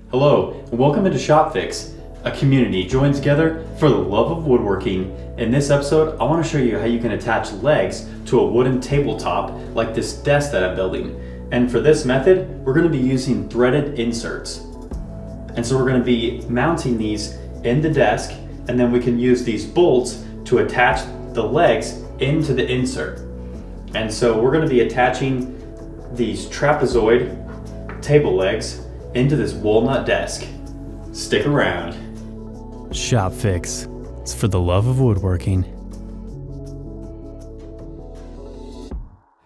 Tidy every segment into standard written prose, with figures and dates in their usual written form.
Hello, and welcome into Shopfix. A community joined together for the love of woodworking. In this episode, I want to show you how you can attach legs to a wooden tabletop like this desk that I'm building. And for this method, we're going to be using threaded inserts. And so we're going to be mounting these in the desk, and then we can use these bolts to attach the legs into the insert. And so we're going to be attaching these trapezoid table legs into this walnut desk. Stick around. Shopfix. It's for the love of woodworking.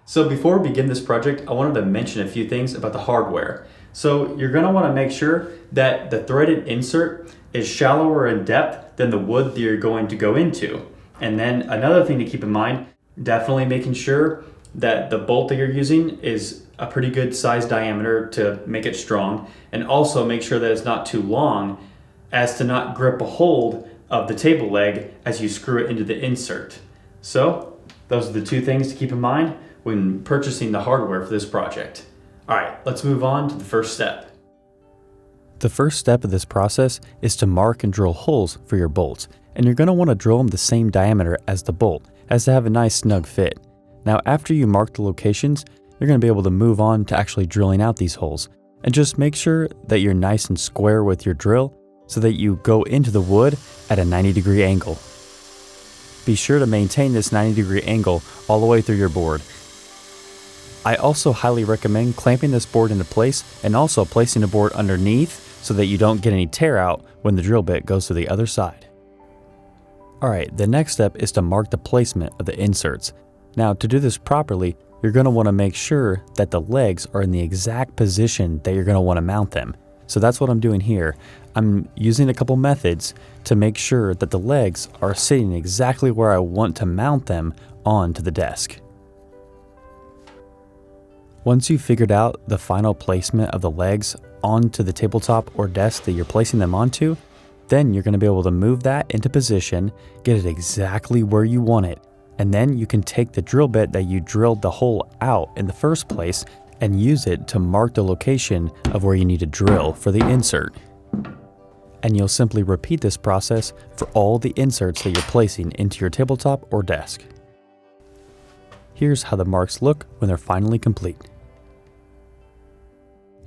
So before we begin this project, I wanted to mention a few things about the hardware. So you're going to want to make sure that the threaded insert is shallower in depth than the wood that you're going to go into. And then another thing to keep in mind, definitely making sure that the bolt that you're using is a pretty good size diameter to make it strong, and also make sure that it's not too long as to not grip a hold of the table leg as you screw it into the insert. So those are the two things to keep in mind when purchasing the hardware for this project. All right, let's move on to the first step. The first step of this process is to mark and drill holes for your bolts, and you're going to want to drill them the same diameter as the bolt, as to have a nice snug fit. Now after you mark the locations, you're going to be able to move on to actually drilling out these holes. And just make sure that you're nice and square with your drill so that you go into the wood at a 90-degree angle. Be sure to maintain this 90-degree angle all the way through your board. I also highly recommend clamping this board into place and also placing the board underneath so that you don't get any tear out when the drill bit goes to the other side. Alright, the next step is to mark the placement of the inserts. Now to do this properly, you're going to want to make sure that the legs are in the exact position that you're going to want to mount them. So that's what I'm doing here. I'm using a couple methods to make sure that the legs are sitting exactly where I want to mount them onto the desk. Once you've figured out the final placement of the legs onto the tabletop or desk that you're placing them onto, then you're going to be able to move that into position, get it exactly where you want it. And then you can take the drill bit that you drilled the hole out in the first place and use it to mark the location of where you need to drill for the insert. And you'll simply repeat this process for all the inserts that you're placing into your tabletop or desk. Here's how the marks look when they're finally complete.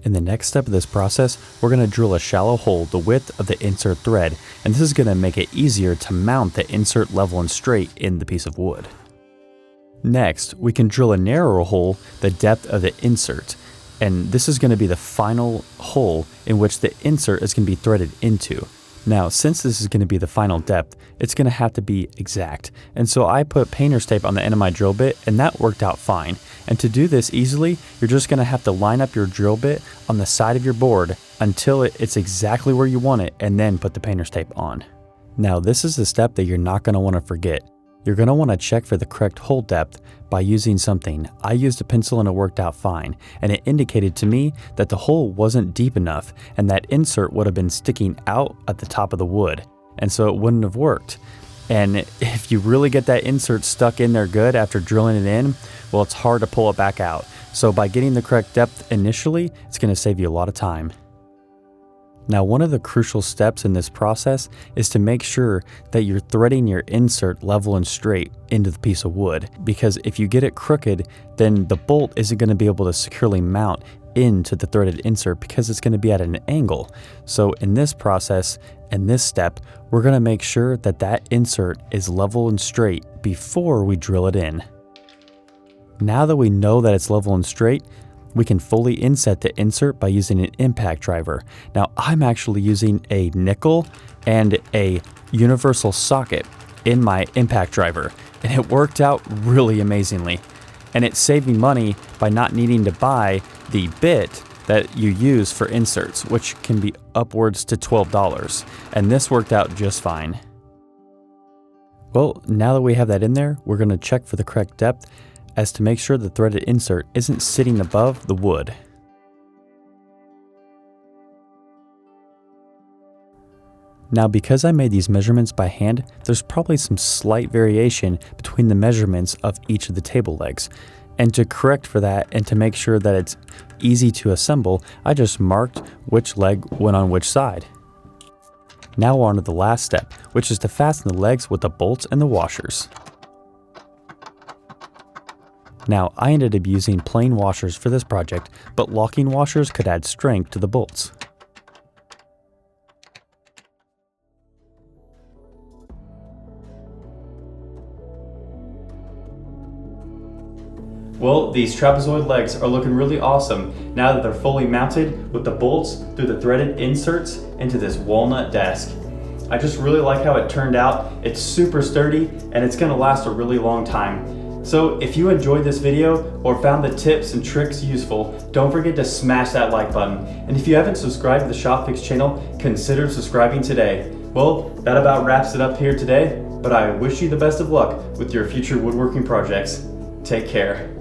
In the next step of this process, we're going to drill a shallow hole the width of the insert thread, and this is going to make it easier to mount the insert level and straight in the piece of wood. Next, we can drill a narrower hole the depth of the insert, and this is going to be the final hole in which the insert is going to be threaded into. Now, since this is going to be the final depth, it's going to have to be exact, and so I put painter's tape on the end of my drill bit, and that worked out fine. And to do this easily, you're just going to have to line up your drill bit on the side of your board until it's exactly where you want it, and then put the painter's tape on. Now, this is the step that you're not going to want to forget. You're going to want to check for the correct hole depth by using something. I used a pencil and it worked out fine, and it indicated to me that the hole wasn't deep enough and that insert would have been sticking out at the top of the wood, and so it wouldn't have worked. And if you really get that insert stuck in there good after drilling it in, well, it's hard to pull it back out. So by getting the correct depth initially, it's going to save you a lot of time. Now, one of the crucial steps in this process is to make sure that you're threading your insert level and straight into the piece of wood, because if you get it crooked, then the bolt isn't going to be able to securely mount into the threaded insert because it's going to be at an angle. So in this process, in this step, we're going to make sure that that insert is level and straight before we drill it in. Now that we know that it's level and straight, we can fully inset the insert by using an impact driver. Now, I'm actually using a nickel and a universal socket in my impact driver, and it worked out really amazingly. And it saved me money by not needing to buy the bit that you use for inserts, which can be upwards to $12, and this worked out just fine. Well, now that we have that in there, we're going to check for the correct depth as to make sure the threaded insert isn't sitting above the wood. Now, because I made these measurements by hand, there's probably some slight variation between the measurements of each of the table legs. And to correct for that and to make sure that it's easy to assemble, I just marked which leg went on which side. Now on to the last step, which is to fasten the legs with the bolts and the washers. Now, I ended up using plain washers for this project, but locking washers could add strength to the bolts. Well, these trapezoid legs are looking really awesome now that they're fully mounted with the bolts through the threaded inserts into this walnut desk. I just really like how it turned out. It's super sturdy and it's gonna last a really long time. So if you enjoyed this video or found the tips and tricks useful, don't forget to smash that like button. And if you haven't subscribed to the Shopfix channel, consider subscribing today. Well, that about wraps it up here today, but I wish you the best of luck with your future woodworking projects. Take care.